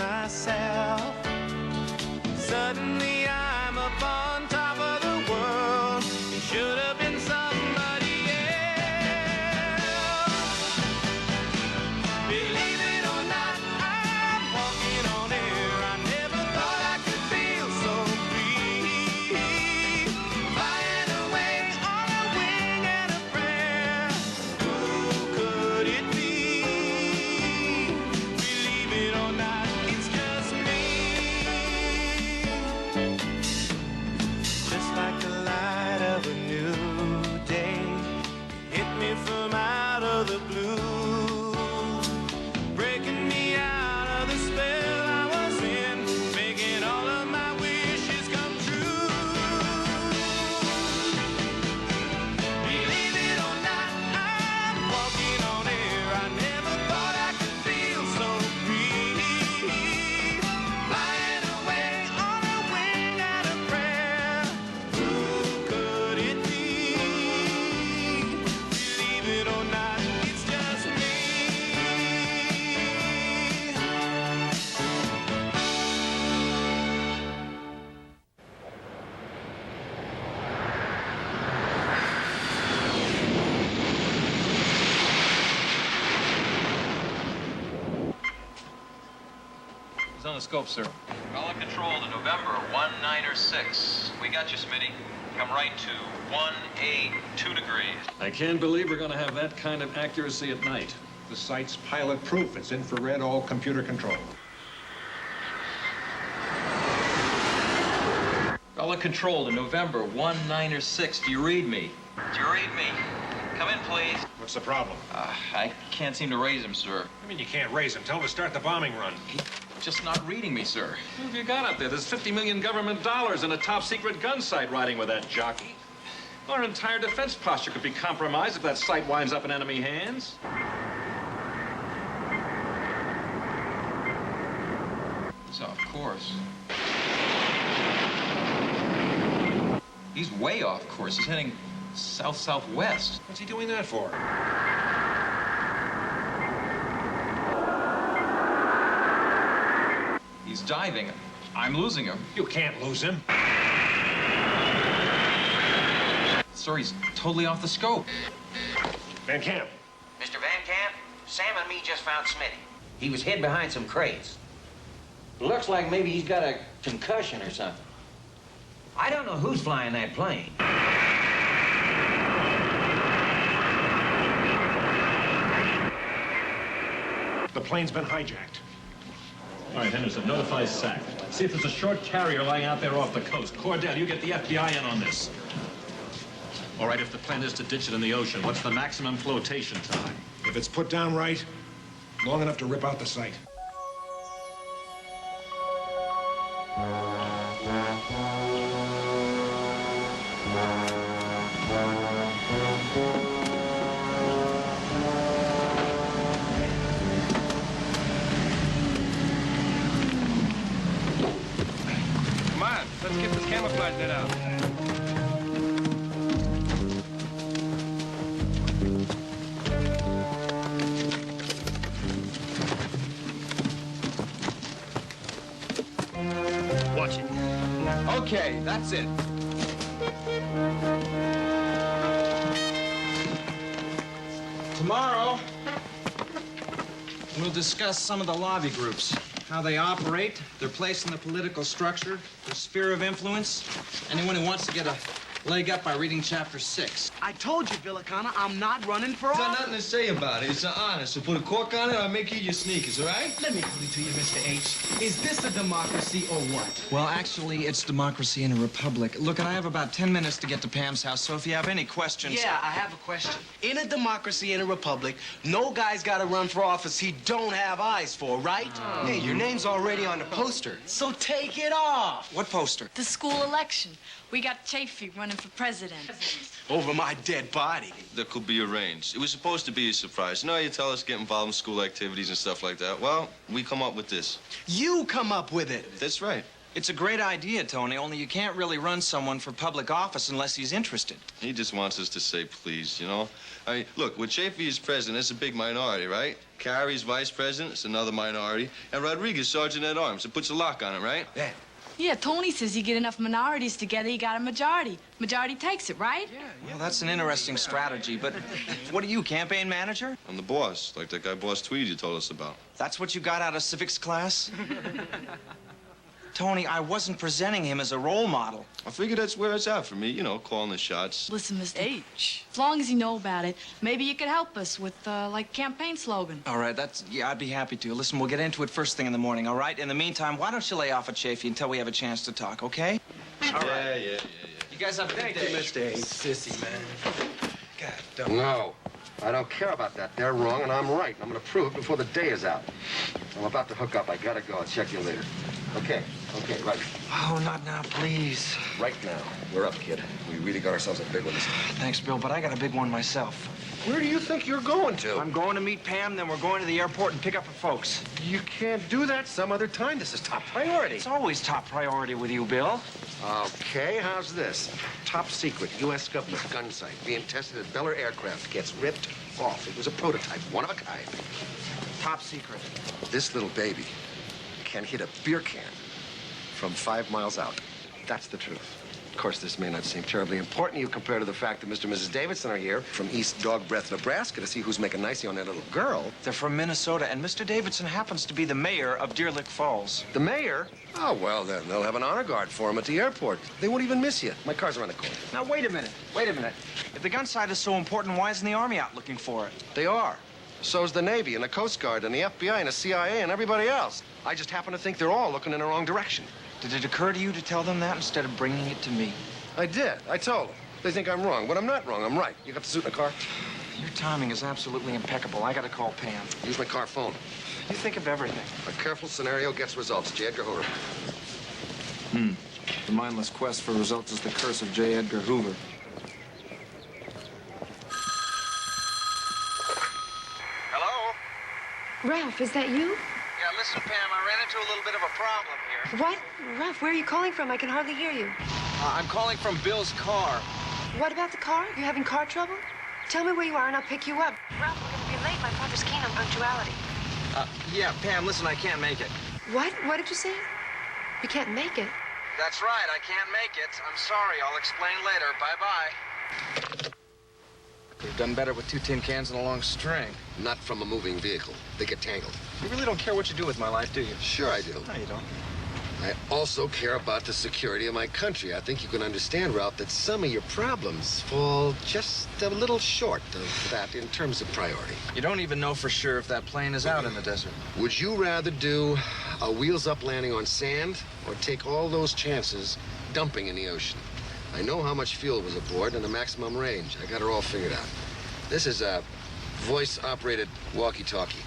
myself. Suddenly I'm up on top of the world. It should have been somebody else. Believe it or not, I'm walking on air. I never thought I could feel so free. Flying away on a wing and a prayer. Who could it be? Believe it or not, it's just me. Just like the light of a new day, hit me from out of the blue, breaking me out of the spell I was in, making all of my wishes come true. Believe it or not, I'm walking on air. I never thought I could feel so free. Flying away on a wing and a prayer. Who could it be? Believe it or not, it's just me. He's on the scope, sir. All in control to November 196. We got you, Smitty. Come right to 182 degrees. I can't believe we're going to have that kind of accuracy at night. The site's pilot proof. It's infrared, all computer controlled. All in control to November 196. Do you read me? Do you read me? Come in, please. What's the problem? I can't seem to raise him, sir. I mean, you can't raise him. Tell him to start the bombing run. Just not reading me, sir. What have you got up there? There's $50 million government dollars and a top-secret gun site riding with that jockey. Our entire defense posture could be compromised if that site winds up in enemy hands. So, of course. He's way off course. He's heading south-southwest. What's he doing that for? He's diving. I'm losing him. You can't lose him. Sir, he's totally off the scope. Van Camp. Mr. Van Camp, Sam and me just found Smitty. He was hid behind some crates. Looks like maybe he's got a concussion or something. I don't know who's flying that plane. The plane's been hijacked. All right, Henderson, notify SAC. See if there's a short carrier lying out there off the coast. Cordell, you get the FBI in on this. All right, if the plan is to ditch it in the ocean, what's the maximum flotation time? If it's put down right, long enough to rip out the site. Come on, let's get this camouflage net out. Watch it. Okay, that's it. Tomorrow, we'll discuss some of the lobby groups, how they operate, their place in the political structure, their sphere of influence. Anyone who wants to get a leg up by reading chapter 6. I told you, Villicana, I'm not running for Got office. nothing to say about it. It's an honor. So put a cork on it, or I'll make you your sneakers, all right? Let me put it to you, Mr. H. Is this a democracy or what? Well, actually, it's democracy in a republic. Look, and I have about 10 minutes to get to Pam's house, so if you have any questions... Yeah, I have a question. In a democracy in a republic, no guy's got to run for office he don't have eyes for, right? Hey, your name's already on the poster. So take it off. What poster? The school election. We got Chafee running for president. Over my dead body. That could be arranged. It was supposed to be a surprise. You know how you tell us to get involved in school activities and stuff like that? Well, we come up with this. You come up with it. That's right. It's a great idea, Tony, only you can't really run someone for public office unless he's interested. He just wants us to say please, you know? I mean, look, with Chafee as president, it's a big minority, right? Carey's vice president, it's another minority. And Rodriguez, sergeant at arms. It puts a lock on it, right? Yeah. Yeah, Tony says you get enough minorities together, you got a majority. Majority takes it, right? Well, that's an interesting strategy, but what are you, campaign manager? I'm the boss, like that guy Boss Tweed you told us about. That's what you got out of civics class? Tony, I wasn't presenting him as a role model. I figure that's where it's at for me, you know, calling the shots. Listen, Mr. H, as long as you know about it, maybe you could help us with, like, campaign slogan. All right, yeah, I'd be happy to. Listen, we'll get into it first thing in the morning, all right? In the meantime, why don't you lay off at Chafee until we have a chance to talk, okay? All right. Yeah. You guys have a good day. Mr. H. Sissy, man. God, don't. No, I don't care about that. They're wrong and I'm right. I'm gonna prove it before the day is out. I'm about to hook up. I gotta go. I'll check you later. Okay, right. Oh, not now, please. Right now. We're up, kid. We really got ourselves a big one this time. Thanks, Bill, but I got a big one myself. Where do you think you're going to? I'm going to meet Pam, then we're going to the airport and pick up her folks. You can't do that some other time. This is top priority. It's always top priority with you, Bill. Okay, how's this? Top secret U.S. government gun sight being tested at Bel Air Aircraft gets ripped off. It was a prototype, one of a kind. Top secret. This little baby can hit a beer can from 5 miles out. That's the truth. Of course, this may not seem terribly important to you compared to the fact that Mr. and Mrs. Davidson are here from East Dog Breath, Nebraska to see who's making nicey on that little girl. They're from Minnesota, and Mr. Davidson happens to be the mayor of Deer Lick Falls. The mayor? Oh, well, then they'll have an honor guard for him at the airport. They won't even miss you. My car's around the corner. Now, wait a minute. If the gun sight is so important, why isn't the Army out looking for it? They are. So's the Navy and the Coast Guard and the FBI and the CIA and everybody else. I just happen to think they're all looking in the wrong direction. Did it occur to you to tell them that instead of bringing it to me? I did. I told them. They think I'm wrong, but I'm not wrong. I'm right. You got the suit in the car? Your timing is absolutely impeccable. I gotta call Pam. Use my car phone. You think of everything. A careful scenario gets results. J. Edgar Hoover. The mindless quest for results is the curse of J. Edgar Hoover. Hello? Ralph, is that you? Yeah, listen, Pam, I ran into a little bit of a problem here. What? Ralph, where are you calling from? I can hardly hear you. I'm calling from Bill's car. What about the car? You having car trouble? Tell me where you are and I'll pick you up. Ralph, we're going to be late. My father's keen on punctuality. Yeah, Pam, listen, I can't make it. What? What did you say? You can't make it. That's right, I can't make it. I'm sorry, I'll explain later. Bye-bye. Could have done better with 2 tin cans and a long string. Not from a moving vehicle. They get tangled. You really don't care what you do with my life, do you? Sure I do. No, you don't. I also care about the security of my country. I think you can understand, Ralph, that some of your problems fall just a little short of that in terms of priority. You don't even know for sure if that plane is out in the desert. Would you rather do a wheels-up landing on sand or take all those chances dumping in the ocean? I know how much fuel was aboard and the maximum range. I got it all figured out. This is a voice-operated walkie-talkie.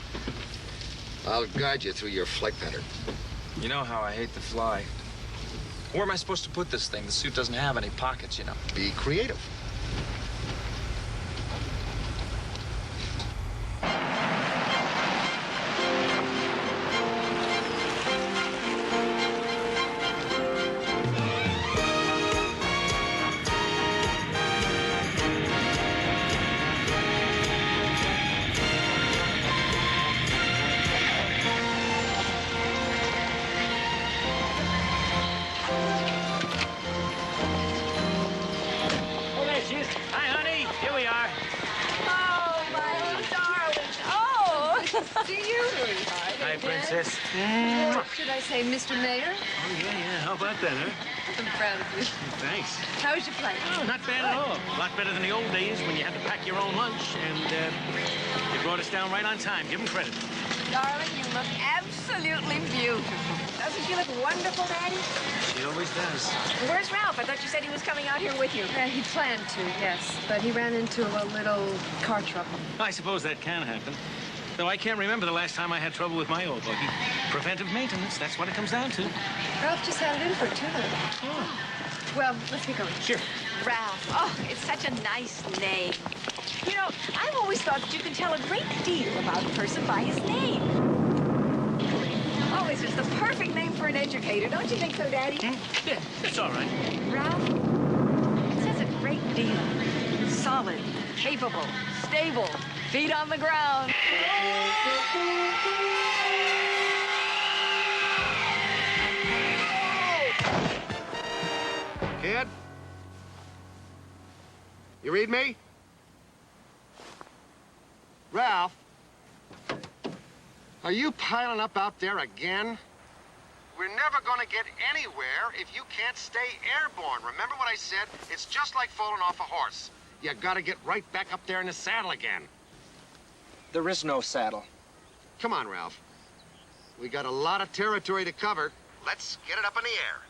I'll guide you through your flight pattern. You know how I hate to fly. Where am I supposed to put this thing? The suit doesn't have any pockets, you know. Be creative. See you. Hi, Princess. Or should I say, Mr. Mayor? Oh, yeah. How about that, huh? I'm proud of you. Thanks. How was your flight? Oh, not bad at all. A lot better than the old days when you had to pack your own lunch. And you brought us down right on time. Give them credit. Darling, you look absolutely beautiful. Doesn't she look wonderful, Daddy? She always does. Where's Ralph? I thought you said he was coming out here with you. He planned to, yes. But he ran into a little car trouble. I suppose that can happen. Though I can't remember the last time I had trouble with my old buggy. Preventive maintenance, that's what it comes down to. Ralph just had it in for a tune-up. Oh. Well, let's get going. Sure. Ralph. Oh, it's such a nice name. You know, I've always thought that you can tell a great deal about a person by his name. Oh, is just the perfect name for an educator. Don't you think so, Daddy? Yeah, it's all right. Ralph, it says a great deal. Solid, capable, stable, feet on the ground. Kid? You read me? Ralph? Are you piling up out there again? We're never gonna get anywhere if you can't stay airborne. Remember what I said? It's just like falling off a horse. You gotta get right back up there in the saddle again. There is no saddle. Come on, Ralph. We got a lot of territory to cover. Let's get it up in the air.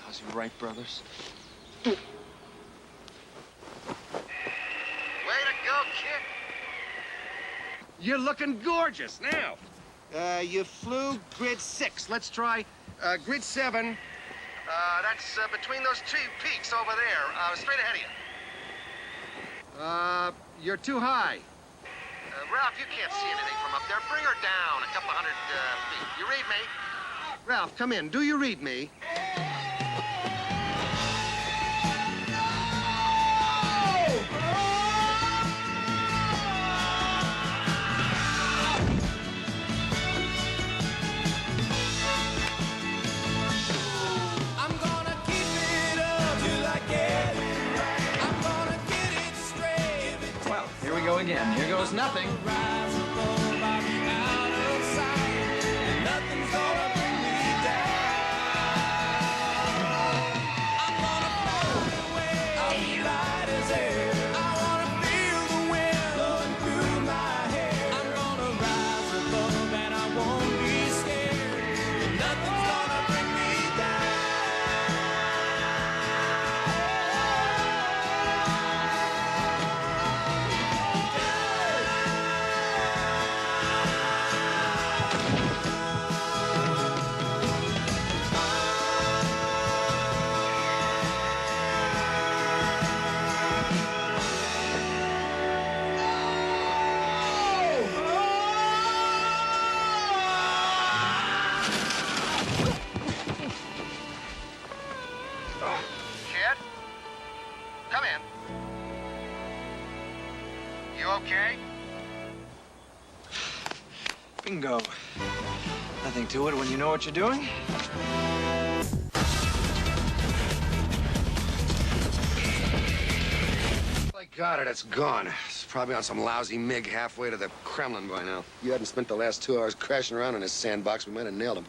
How's your Wright brothers? Way to go, kid. You're looking gorgeous now. You flew grid 6. Let's try grid 7. That's between those two peaks over there, straight ahead of you. You're too high. Ralph, you can't see anything from up there. Bring her down a couple hundred feet. You read me? Ralph, come in. Do you read me? Here we go again. Here goes nothing. Okay? Bingo. Nothing to it when you know what you're doing. I got it. It's gone. It's probably on some lousy MiG halfway to the Kremlin by now. You hadn't spent the last 2 hours crashing around in this sandbox, we might have nailed him.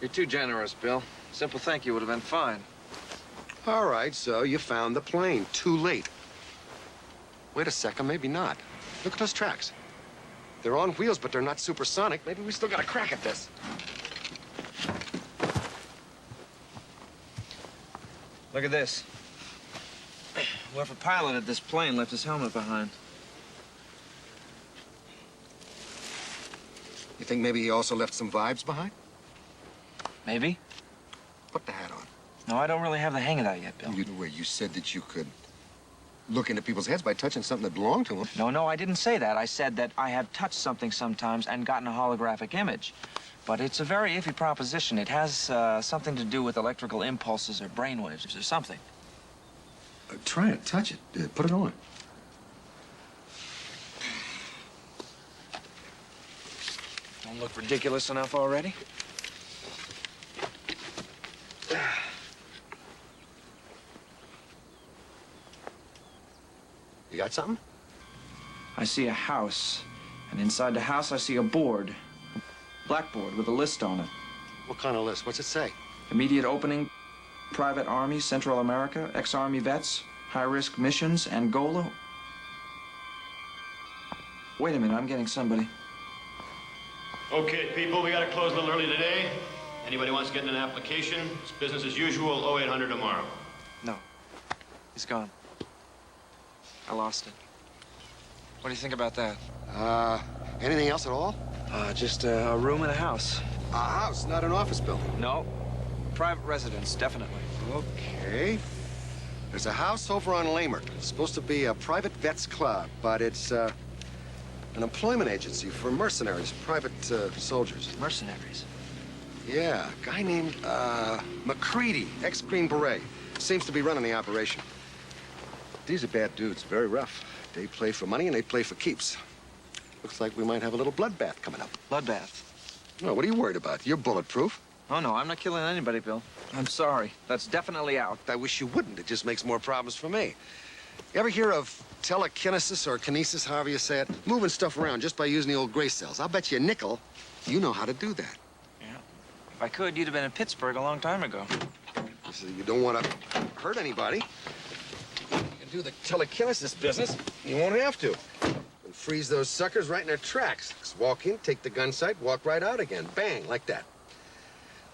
You're too generous, Bill. Simple thank you would have been fine. All right, so you found the plane. Too late. Wait a second, maybe not. Look at those tracks. They're on wheels, but they're not supersonic. Maybe we still got a crack at this. Look at this. Whoever piloted this plane left his helmet behind. You think maybe he also left some vibes behind? Maybe. Put the hat on. No, I don't really have the hang of that yet, Bill. You said that you could look into people's heads by touching something that belonged to them. No, I didn't say that. I said that I have touched something sometimes and gotten a holographic image. But it's a very iffy proposition. It has something to do with electrical impulses or brainwaves or something. Try it. Touch it. Put it on. Don't look ridiculous enough already? You got something? I see a house, and inside the house I see a board. A blackboard with a list on it. What kind of list? What's it say? Immediate opening, private army, Central America, ex-army vets, high-risk missions, Angola. Wait a minute, I'm getting somebody. Okay, people, we gotta close a little early today. Anybody wants to get in an application, it's business as usual, 0800 tomorrow. No, he's gone. I lost it. What do you think about that? Anything else at all? Just a room in a house. A house, not an office building. No, private residence, definitely. Okay. There's a house over on Lamert. It's supposed to be a private vets club, but it's an employment agency for mercenaries, private soldiers. Mercenaries? Yeah, a guy named McCready, ex-Green Beret. Seems to be running the operation. These are bad dudes, very rough. They play for money and they play for keeps. Looks like we might have a little bloodbath coming up. Bloodbath? No, what are you worried about? You're bulletproof. Oh, no, I'm not killing anybody, Bill. I'm sorry. That's definitely out. I wish you wouldn't. It just makes more problems for me. You ever hear of telekinesis or kinesis, however you say it? Moving stuff around just by using the old gray cells. I'll bet you a nickel you know how to do that. Yeah. If I could, you'd have been in Pittsburgh a long time ago. So you don't want to hurt anybody. You can do the telekinesis business. You won't have to. And freeze those suckers right in their tracks. Just walk in, take the gun sight, walk right out again. Bang, like that.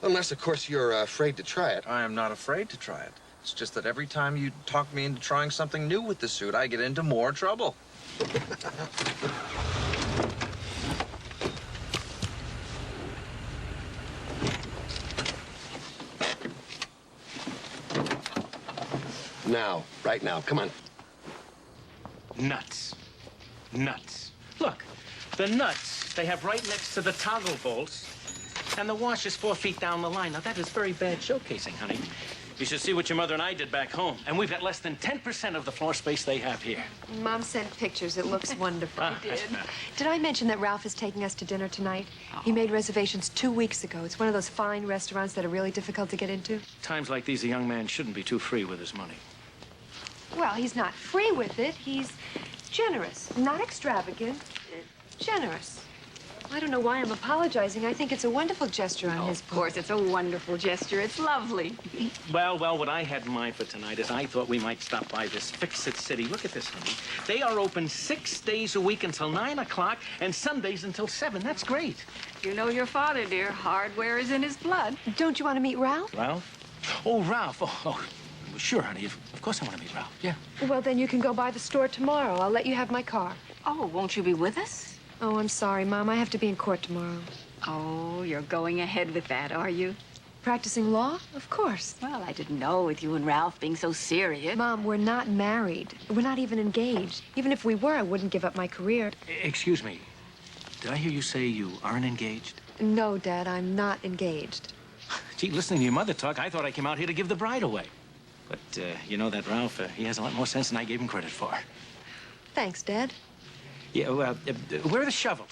Unless, of course, you're afraid to try it. I am not afraid to try it. It's just that every time you talk me into trying something new with the suit, I get into more trouble. Now, right now, come on. Nuts. Nuts. Look, the nuts they have right next to the toggle bolts, and the wash is 4 feet down the line. Now, that is very bad showcasing, honey. You should see what your mother and I did back home. And we've got less than 10% of the floor space they have here. Mom sent pictures. It looks wonderful. I did. Did I mention that Ralph is taking us to dinner tonight? Oh. He made reservations 2 weeks ago. It's one of those fine restaurants that are really difficult to get into. Times like these, a young man shouldn't be too free with his money. Well, he's not free with it. He's generous. Not extravagant. Generous. I don't know why I'm apologizing. I think it's a wonderful gesture on his part. Of course, it's a wonderful gesture. It's lovely. Well, what I had in mind for tonight is I thought we might stop by this Fix-It City. Look at this, honey. They are open 6 days a week until 9 o'clock and Sundays until 7. That's great. You know your father, dear. Hardware is in his blood. Don't you want to meet Ralph? Ralph? Oh, Ralph. Oh, sure, honey. Of course I want to meet Ralph. Yeah. Well, then you can go by the store tomorrow. I'll let you have my car. Oh, won't you be with us? Oh, I'm sorry, Mom. I have to be in court tomorrow. Oh, you're going ahead with that, are you? Practicing law? Of course. Well, I didn't know with you and Ralph being so serious. Mom, we're not married. We're not even engaged. Even if we were, I wouldn't give up my career. Excuse me. Did I hear you say you aren't engaged? No, Dad, I'm not engaged. Gee, listening to your mother talk, I thought I came out here to give the bride away. But, you know that Ralph, he has a lot more sense than I gave him credit for. Thanks, Dad. Yeah, well, where are the shovels?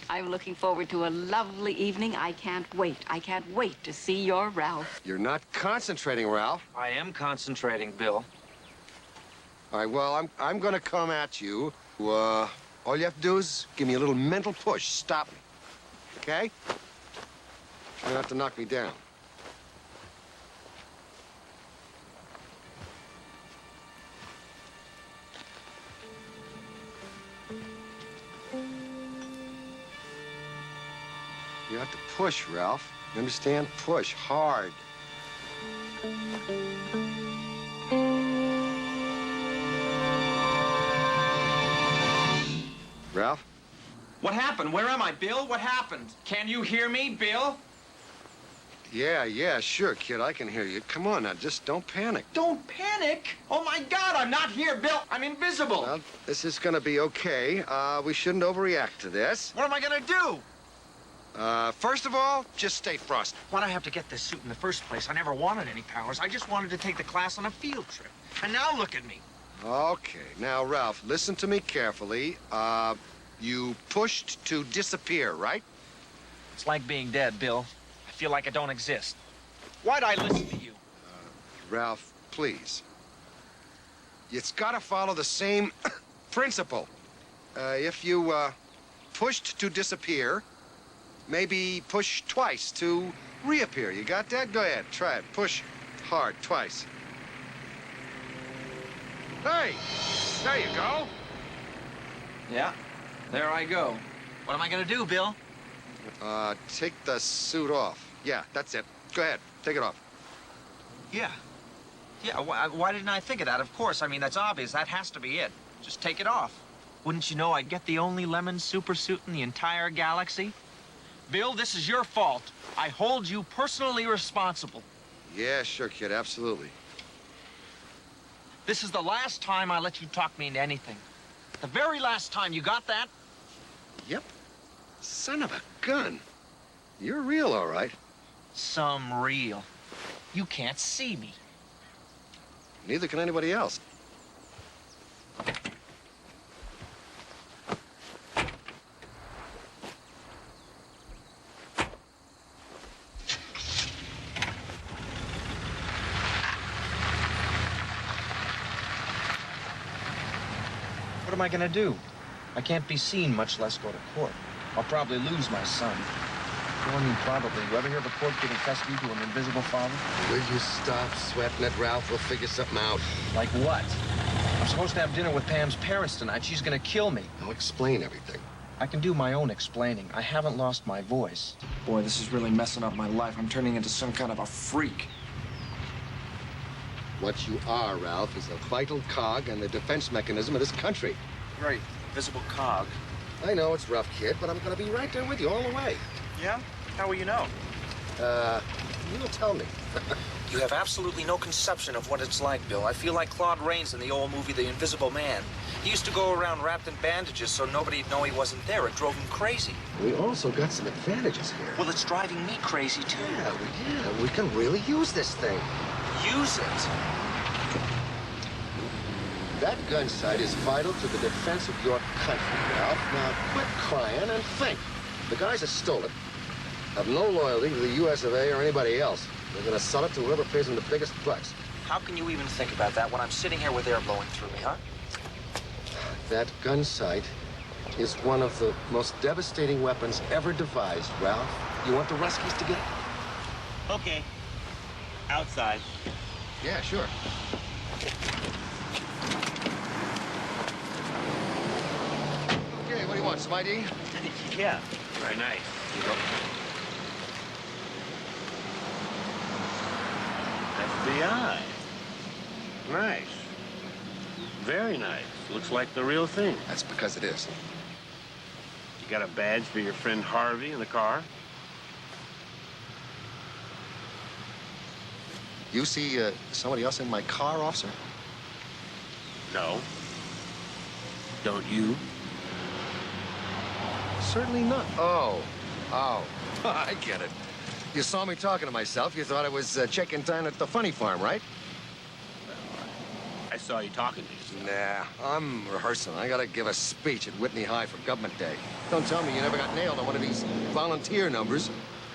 I'm looking forward to a lovely evening. I can't wait. I can't wait to see your Ralph. You're not concentrating, Ralph. I am concentrating, Bill. All right, well, I'm going to come at you. All you have to do is give me a little mental push. Stop me. Okay? Try not to knock me down. You have to push, Ralph. You understand? Push hard. Ralph? What happened? Where am I, Bill? What happened? Can you hear me, Bill? Yeah, sure, kid. I can hear you. Come on now, just don't panic. Don't panic! Oh, my God, I'm not here, Bill. I'm invisible. Well, this is gonna be okay. We shouldn't overreact to this. What am I gonna do? First of all, just stay frosty. Why'd I have to get this suit in the first place? I never wanted any powers. I just wanted to take the class on a field trip. And now look at me. Okay, now, Ralph, listen to me carefully. You pushed to disappear, right? It's like being dead, Bill. I feel like I don't exist. Why'd I listen to you? Ralph, please. It's gotta follow the same principle. If you, pushed to disappear, maybe push twice to reappear. You got that? Go ahead, try it. Push hard, twice. Hey, there you go. Yeah, there I go. What am I gonna do, Bill? Take the suit off. Yeah, that's it. Go ahead, take it off. Yeah, why didn't I think of that? Of course, I mean, that's obvious. That has to be it. Just take it off. Wouldn't you know I'd get the only lemon super suit in the entire galaxy? Bill, this is your fault. I hold you personally responsible. Yeah, sure, kid, absolutely. This is the last time I let you talk me into anything. The very last time. You got that? Yep. Son of a gun. You're real, all right. Some real. You can't see me. Neither can anybody else. What am I gonna do? I can't be seen, much less go to court. I'll probably lose my son. Well, I mean, probably. You ever hear of a court giving custody to an invisible father? Will you stop sweating it, Ralph? We'll figure something out. Like what? I'm supposed to have dinner with Pam's parents tonight. She's gonna kill me. Now explain everything. I can do my own explaining. I haven't lost my voice. Boy, this is really messing up my life. I'm turning into some kind of a freak. What you are, Ralph, is a vital cog in the defense mechanism of this country. Right. Invisible cog. I know it's rough, kid, but I'm gonna be right there with you all the way. Yeah? How will you know? You'll tell me. You have absolutely no conception of what it's like, Bill. I feel like Claude Rains in the old movie The Invisible Man. He used to go around wrapped in bandages so nobody'd know he wasn't there. It drove him crazy. We also got some advantages here. Well, it's driving me crazy, too. Yeah, we can really use this thing. Use it? That gun sight is vital to the defense of your country, Ralph. Now, quit crying and think. The guys that stole it have no loyalty to the U.S. of A. or anybody else. They're gonna sell it to whoever pays them the biggest bucks. How can you even think about that when I'm sitting here with air blowing through me, huh? That gun sight is one of the most devastating weapons ever devised, Ralph. You want the Ruskies to get it? Okay. Outside. Yeah, sure. Okay, what do you want, some ID? Yeah. Very nice. Here you go. FBI. Nice. Very nice. Looks like the real thing. That's because it is. You got a badge for your friend Harvey in the car? You see somebody else in my car, officer? No. Don't you? Certainly not. Oh. I get it. You saw me talking to myself. You thought I was checking time at the funny farm, right? I saw you talking to you. Nah, I'm rehearsing. I gotta give a speech at Whitney High for Government Day. Don't tell me you never got nailed on one of these volunteer numbers.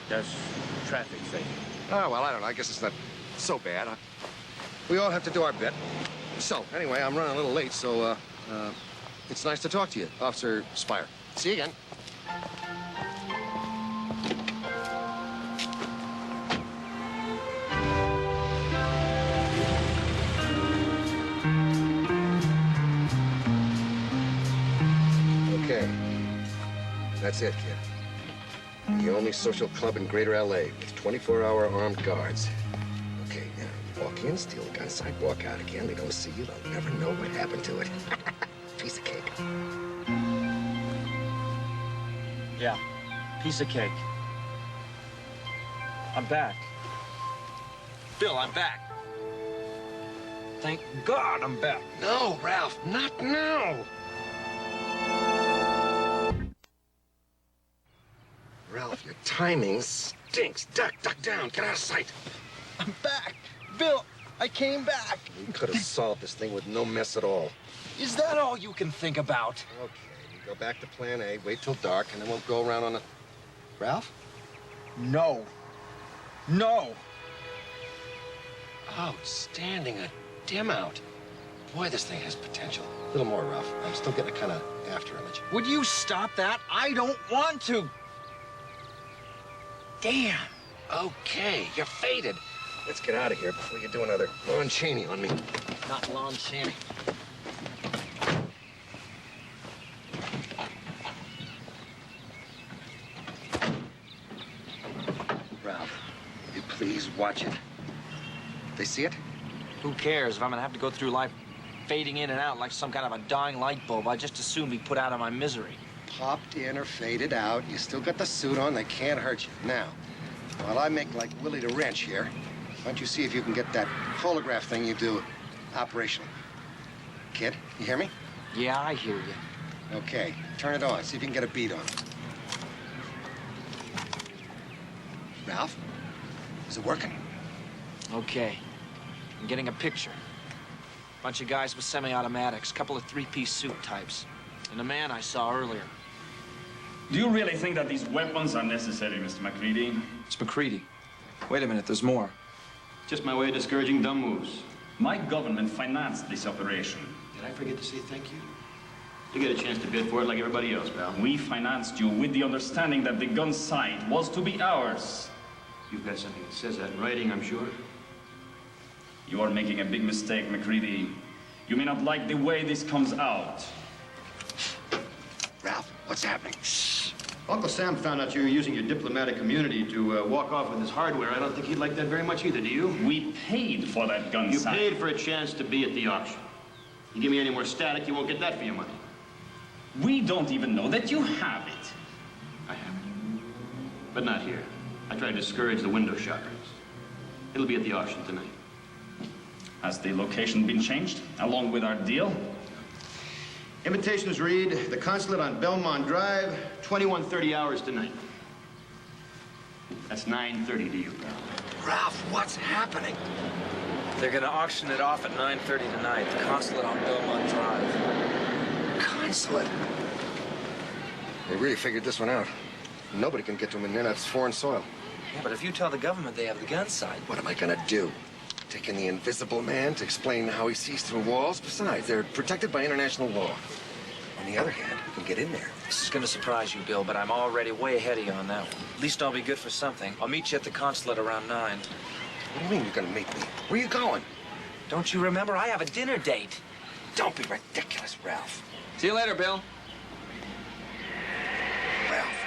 That's traffic safety. Oh, well, I don't know. I guess it's not so bad. We all have to do our bit. So, anyway, I'm running a little late, so, it's nice to talk to you, Officer Spire. See you again. Okay. That's it, kid. The only social club in Greater L.A. with 24-hour armed guards. Okay, now, you walk in, steal the gun sight, walk out again. They don't see you. They'll never know what happened to it. Piece of cake. Yeah, piece of cake. I'm back. Bill, I'm back. Thank God I'm back. No, Ralph, not now. Ralph, your timing stinks. Duck down. Get out of sight. I'm back. Bill, I came back. We could have solved this thing with no mess at all. Is that all you can think about? Okay, we go back to plan A, wait till dark, and then we'll go around on the... Ralph? No. No. Outstanding. A dim out. Boy, this thing has potential. A little more, Ralph. I'm still getting a kind of after image. Would you stop that? I don't want to. Damn. Okay, you're faded. Let's get out of here before you do another Lon Chaney on me. Not Lon Chaney. Ralph, will you please watch it? They see it? Who cares if I'm gonna have to go through life fading in and out like some kind of a dying light bulb? I just assume be put out of my misery. Popped in or faded out. You still got the suit on. They can't hurt you. Now, while I make like Willie the Wrench here, why don't you see if you can get that photograph thing you do Operational. Kid, you hear me? Yeah, I hear you. Okay, turn it on. See if you can get a beat on it. Ralph? Is it working? Okay. I'm getting a picture. Bunch of guys with semi-automatics, couple of three-piece suit types, and the man I saw earlier. Do you really think that these weapons are necessary, Mr. McCready? It's McCready. Wait a minute, there's more. Just my way of discouraging dumb moves. My government financed this operation. Did I forget to say thank you? You get a chance to bid for it like everybody else, pal. We financed you with the understanding that the gun sight was to be ours. You've got something that says that in writing, I'm sure. You are making a big mistake, McCready. You may not like the way this comes out. Ralph, what's happening? Shh. Uncle Sam found out you were using your diplomatic immunity to walk off with his hardware. I don't think he'd like that very much either, do you? We paid for that gun You sight. paid for a chance to be at the auction. You give me any more static, you won't get that for your money. We don't even know that you have it. I have it. But not here. I try to discourage the window shoppers. It'll be at the auction tonight. Has the location been changed, along with our deal? Invitations read, the consulate on Belmont Drive, 21:30 hours tonight. That's 9:30 to you, pal. Ralph, what's happening? They're gonna auction it off at 9:30 tonight. The consulate on Belmont Drive. Consulate? They really figured this one out. Nobody can get to them in there. That's foreign soil. Yeah, but if you tell the government they have the gun sight... What am I gonna do? Take in the invisible man to explain how he sees through walls? Besides, they're protected by international law. On the other hand, we can get in there. This is gonna surprise you, Bill, but I'm already way ahead of you on that one. At least I'll be good for something. I'll meet you at the consulate around 9. What do you mean you're gonna meet me? Where are you going? Don't you remember? I have a dinner date. Don't be ridiculous, Ralph. See you later, Bill. Ralph.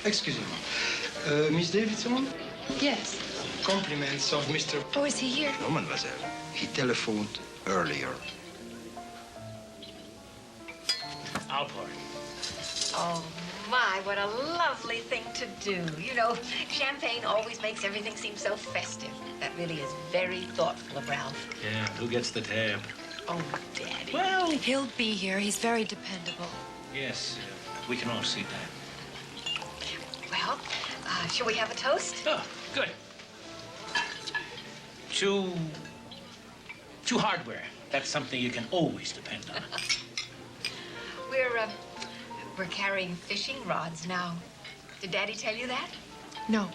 Excusez-moi. Miss Davidson? Yes. Compliments of Mr. Oh, is he here? No, mademoiselle. He telephoned earlier. I'll pour. Oh, my, what a lovely thing to do. You know, champagne always makes everything seem so festive. That really is very thoughtful of Ralph. Yeah, who gets the tab? Oh, Daddy. Well, he'll be here. He's very dependable. Yes, we can all see that. Well, shall we have a toast? Oh, good. To hardware. That's something you can always depend on. We're carrying fishing rods now. Did Daddy tell you that? No.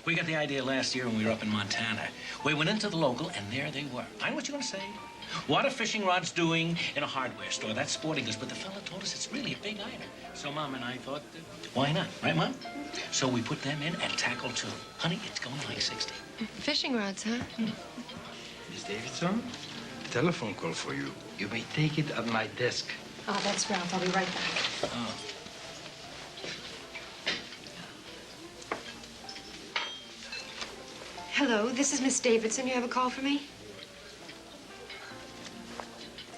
We got the idea last year when we were up in Montana. We went into the local, and there they were. I know what you're going to say. What are fishing rods doing in a hardware store? That's sporting goods. But the fella told us it's really a big item. So Mom and I thought, why not? Right, Mom? So we put them in and tackle too. Honey, it's going like 60. Fishing rods, huh? Miss Davidson, telephone call for you. You may take it at my desk. Oh, that's Ralph. I'll be right back. Oh. Hello, this is Miss Davidson. You have a call for me?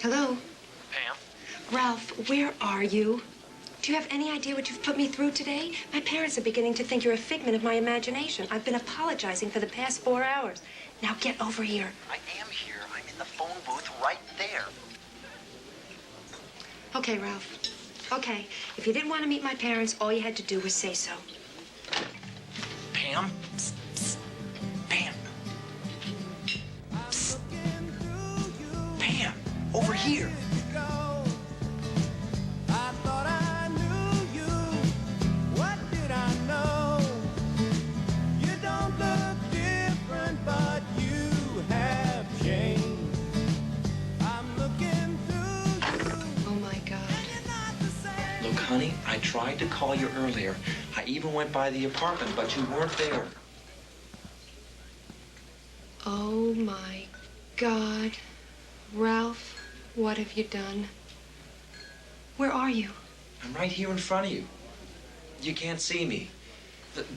Hello? Pam? Ralph, where are you? Do you have any idea what you've put me through today? My parents are beginning to think you're a figment of my imagination. I've been apologizing for the past 4 hours. Now get over here. I am here. I'm in the phone booth right there. Okay, Ralph. Okay. If you didn't want to meet my parents, all you had to do was say so. Pam? Psst, psst. Pam. Psst. Pam, over here. Honey, I tried to call you earlier. I even went by the apartment, but you weren't there. Oh, my God. Ralph, what have you done? Where are you? I'm right here in front of you. You can't see me.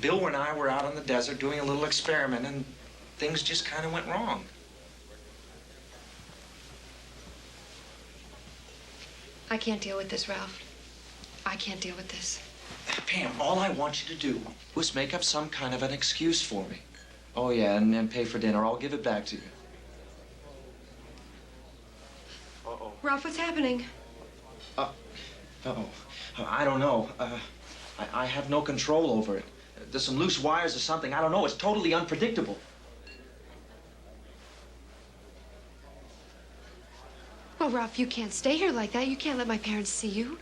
Bill and I were out on the desert doing a little experiment, and things just kind of went wrong. I can't deal with this, Ralph. I can't deal with this. Pam, all I want you to do was make up some kind of an excuse for me. Oh, yeah, and pay for dinner. I'll give it back to you. Uh-oh. Ralph, what's happening? Uh-oh. I don't know. I have no control over it. There's some loose wires or something. I don't know. It's totally unpredictable. Well, Ralph, you can't stay here like that. You can't let my parents see you.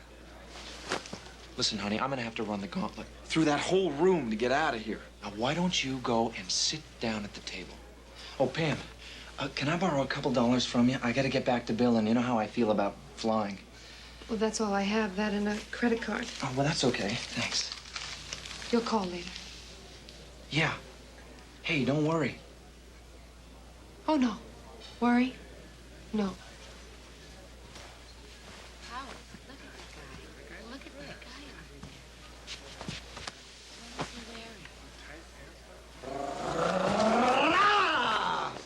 Listen, honey, I'm gonna have to run the gauntlet through that whole room to get out of here. Now, why don't you go and sit down at the table? Oh, Pam, can I borrow a couple dollars from you? I gotta get back to Bill, and you know how I feel about flying. Well, that's all I have, that and a credit card. Oh, well, that's okay. Thanks. You'll call later. Yeah. Hey, don't worry. Oh, no. Worry? No.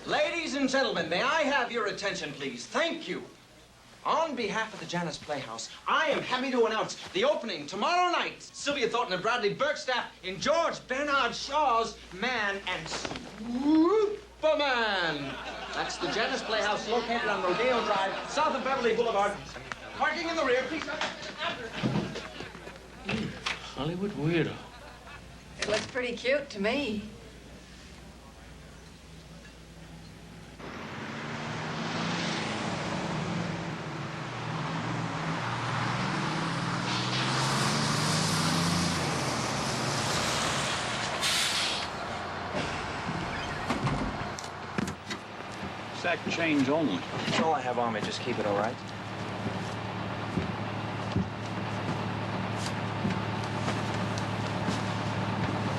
Ladies and gentlemen, may I have your attention, please? Thank you. On behalf of the Janus Playhouse, I am happy to announce the opening tomorrow night. Sylvia Thornton and Bradley Burkstaff in George Bernard Shaw's Man and Superman. That's the Janus Playhouse located on Rodeo Drive, south of Beverly Boulevard. Parking in the rear, please. Hollywood weirdo. It looks pretty cute to me. Sack change only. That's all I have on me. Just keep it, all right?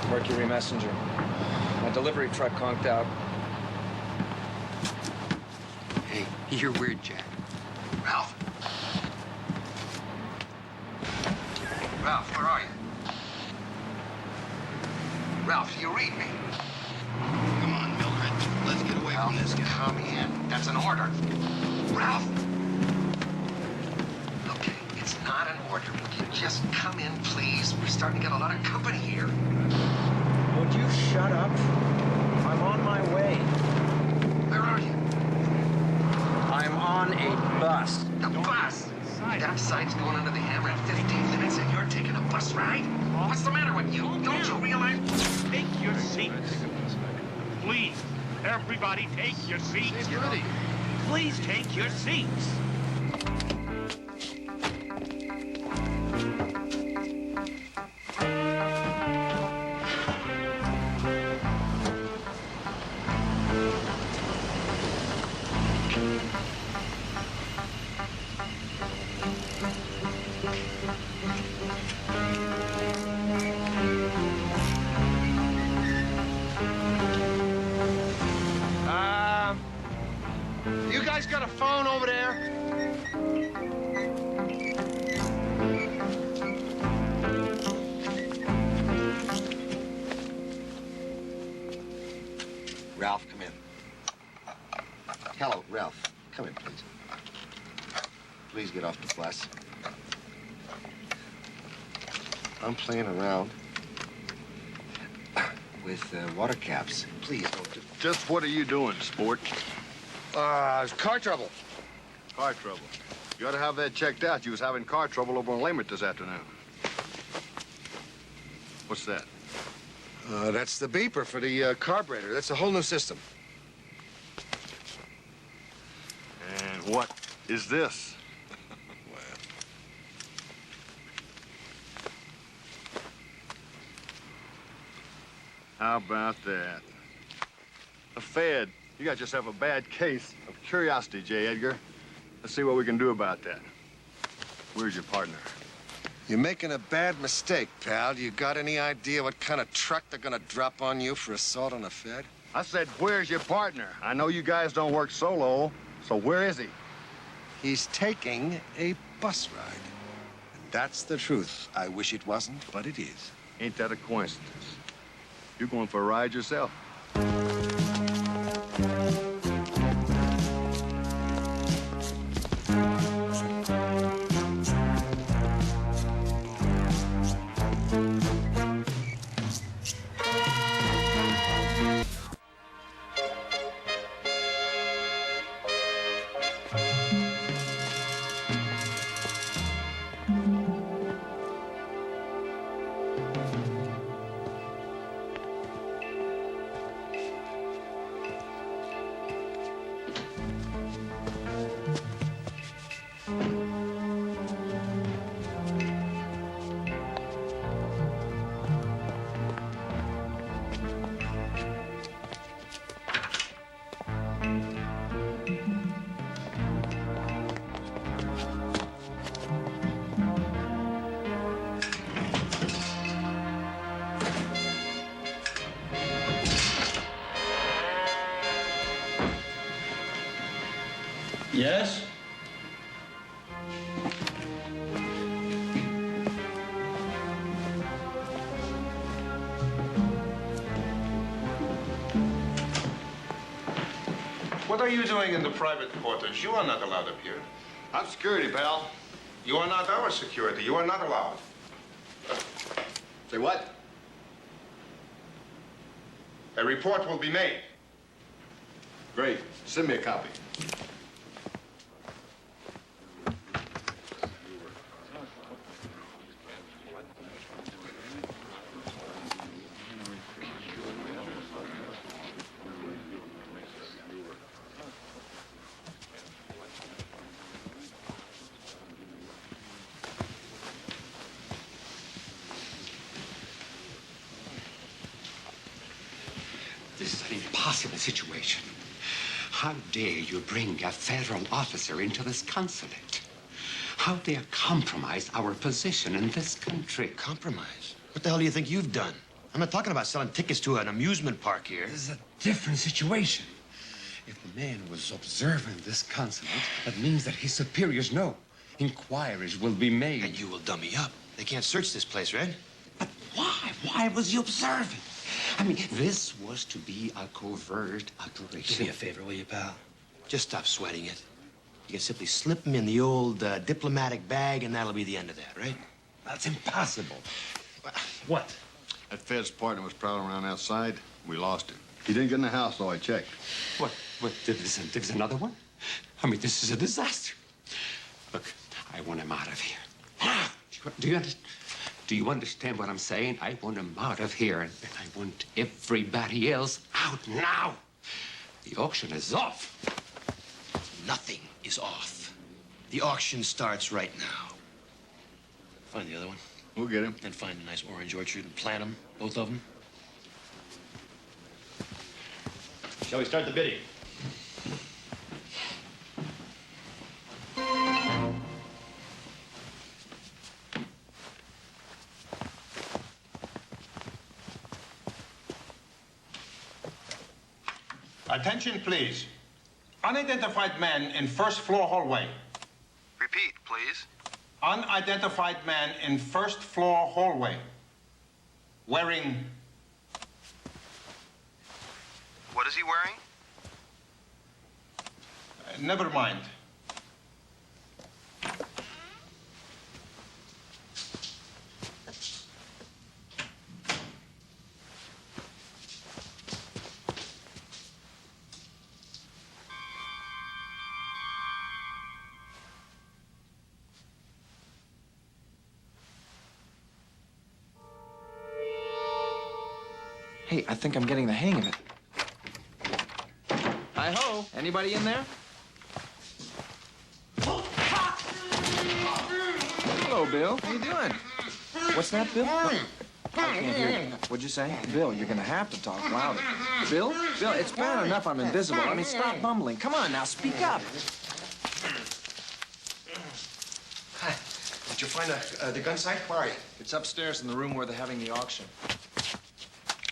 Mercury Messenger. My delivery truck conked out. Hey, you're weird, Jack. Ralph? Ralph, where are you? Ralph, do you read me? Come on, Mildred. Let's get away from this guy. Come in. That's an order. Ralph? Okay, it's not an order. Would you just come in, please? We're starting to get a lot of company here. Would you shut up? I'm on my way. Where are you? I'm on a bus. The bus? That sign's going under the hammer in 15 minutes, and you're taking a bus ride? What's the matter with you? Don't you realize? Take your seats. Please, everybody take your seats. Please take your seats. You guys got a phone over there? Ralph, come in. Hello, Ralph. Come in, please. Please get off the bus. I'm playing around with water caps. Please don't do... Just what are you doing, sport? It's car trouble. Car trouble. You ought to have that checked out. You was having car trouble over on Lamert this afternoon. What's that? That's the beeper for the carburetor. That's a whole new system. And what is this? How about that? The Fed. You guys just have a bad case of curiosity, J. Edgar. Let's see what we can do about that. Where's your partner? You're making a bad mistake, pal. You got any idea what kind of truck they're gonna drop on you for assault on the Fed? I said, where's your partner? I know you guys don't work solo, so where is he? He's taking a bus ride. And that's the truth. I wish it wasn't, but it is. Ain't that a coincidence? You're going for a ride yourself. Yes? What are you doing in the private quarters? You are not allowed up here. I'm security, pal. You are not our security. You are not allowed. Say what? A report will be made. Great. Send me a copy. This is an impossible situation. How dare you bring a federal officer into this consulate? How dare compromise our position in this country? Compromise? What the hell do you think you've done? I'm not talking about selling tickets to an amusement park here. This is a different situation. If the man was observing this consulate, that means that his superiors know. Inquiries will be made. And you will dummy up. They can't search this place, Red. But why? Why was he observing? I mean, this was to be a covert operation. Do me a favor, will you, pal? Just stop sweating it. You can simply slip him in the old diplomatic bag, and that'll be the end of that, right? That's impossible. What? That Fed's partner was prowling around outside. We lost him. He didn't get in the house, though. I checked. What? There's another one? I mean, this is a disaster. Look, I want him out of here. Do you understand what I'm saying? I want him out of here, and I want everybody else out now. The auction is off. Nothing is off. The auction starts right now. Find the other one. We'll get him. And find a nice orange orchard and plant them, both of them. Shall we start the bidding? Attention, please. Unidentified man in first floor hallway. Repeat, please. Unidentified man in first floor hallway. Wearing... What is he wearing? Never mind. Hey, I think I'm getting the hang of it. Hi-ho. Anybody in there? Hello, Bill. How you doing? What's that, Bill? What? I can't hear you. What'd you say? Bill, you're gonna have to talk louder. Bill? Bill, it's bad enough I'm invisible. I mean, stop mumbling. Come on now, speak up. Hi. Did you find the gun sight? Where are you? It's upstairs in the room where they're having the auction.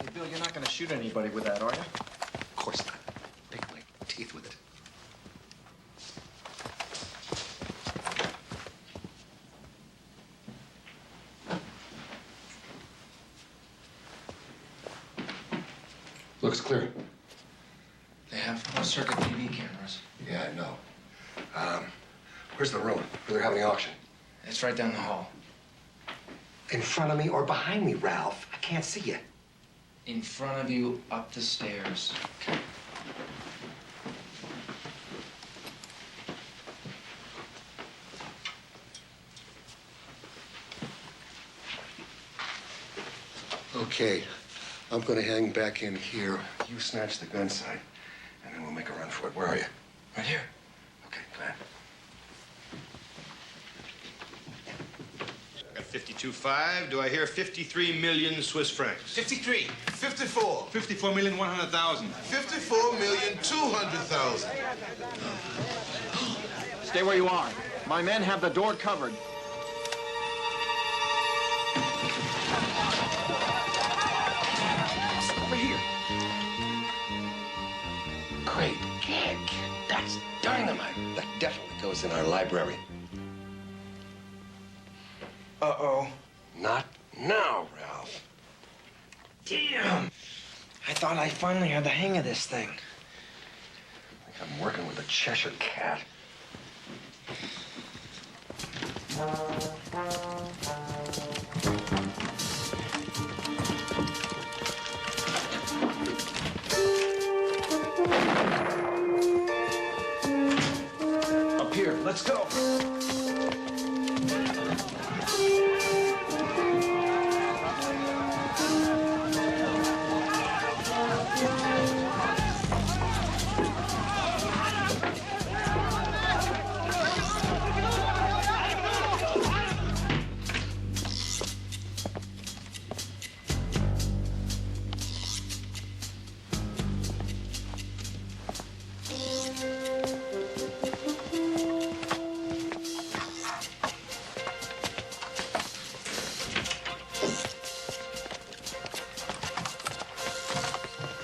Hey, Bill, you're not gonna shoot anybody with that, are you? course not. Pick my teeth with it. Looks clear. They have closed-circuit TV cameras. Yeah, I know. Where's the room where they're having the auction? It's right down the hall. In front of me or behind me, Ralph? I can't see you. In front of you, up the stairs. Okay. Okay, I'm gonna hang back in here. You snatch the gun sight, and then we'll make a run for it. Where are you? Right here. Okay, go ahead. Got 52.5. Do I hear 53 million Swiss francs? 53. 54. 54,100,000. 54,200,000. Stay where you are. My men have the door covered. Over here. Great gig. That's dynamite. That definitely goes in our library. Uh-oh. Not now, Ralph. Damn. I thought I finally had the hang of this thing. I think I'm working with a Cheshire cat. Up here. Let's go.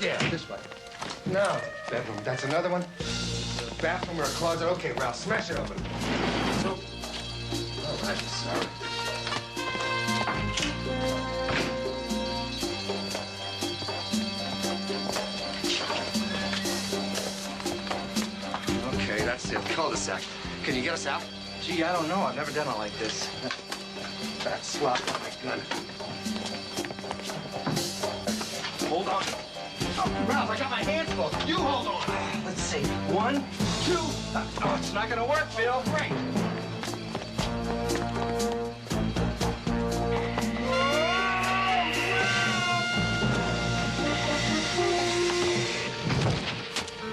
Yeah, this way. No, bedroom. That's another one. Bathroom or a closet. Okay, Ralph, smash it open. So, all right, sorry. Okay, that's it. Cul-de-sac. Can you get us out? Gee, I don't know. I've never done it like this. That slot on my gun. Hold on. Oh, Ralph, I got my hands full. You hold on. Let's see. 1, 2. Oh, it's not gonna work, Phil. Great.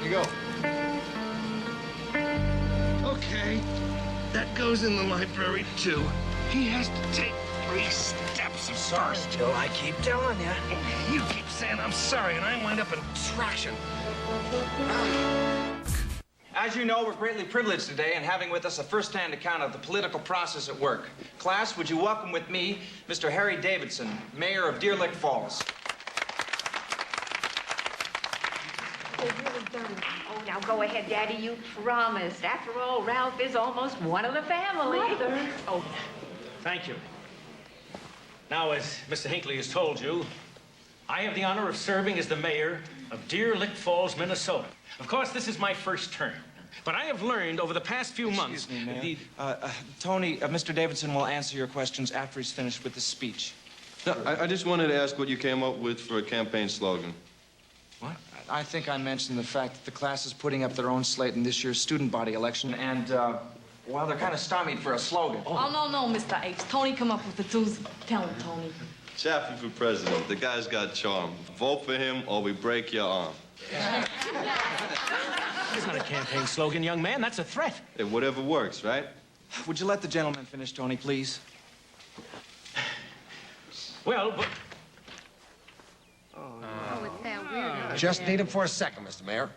Here you go. Okay, that goes in the library, too. He has to take 3 steps first. Phil, I keep telling you. You keep saying I'm sorry, and I wind up in traction. As you know, we're greatly privileged today in having with us a first-hand account of the political process at work. Class, would you welcome with me Mr. Harry Davidson, mayor of Deer Lick Falls. They've really done it. Oh, now go ahead, Daddy. You promised. After all, Ralph is almost one of the family. Mother. Oh, thank you. Now, as Mr. Hinckley has told you, I have the honor of serving as the mayor of Deer Lick Falls, Minnesota. Of course, this is my first term. But I have learned over the past few months... Excuse me, Mayor. Tony, Mr. Davidson will answer your questions after he's finished with the speech. No, I just wanted to ask what you came up with for a campaign slogan. What? I think I mentioned the fact that the class is putting up their own slate in this year's student body election, and, well, they're kind of stymied for a slogan. Oh, no, Mr. Apes. Tony come up with the twos. Tell him, Tony. Chaffee for president. The guy's got charm. Vote for him or we break your arm. That's not a campaign slogan, young man. That's a threat. Hey, whatever works, right? Would you let the gentleman finish, Tony, please? Well, but... it's that weird. Just need him for a second, Mr. Mayor.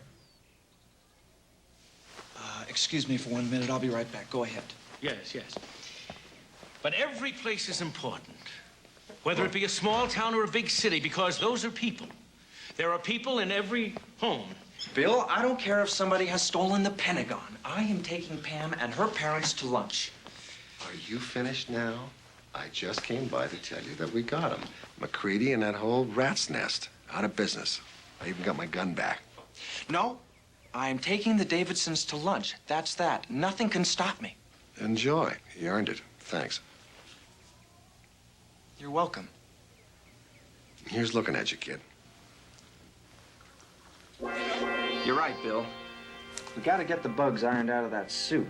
Excuse me for 1 minute. I'll be right back. Go ahead. Yes. But every place is important, whether it be a small town or a big city, because those are people. There are people in every home. Bill, I don't care if somebody has stolen the Pentagon. I am taking Pam and her parents to lunch. Are you finished now? I just came by to tell you that we got him. McCready and that whole rat's nest. Out of business. I even got my gun back. No, I am taking the Davidsons to lunch. That's that. Nothing can stop me. Enjoy. You earned it. Thanks. You're welcome. Here's looking at you, kid. You're right, Bill. We gotta get the bugs ironed out of that suit.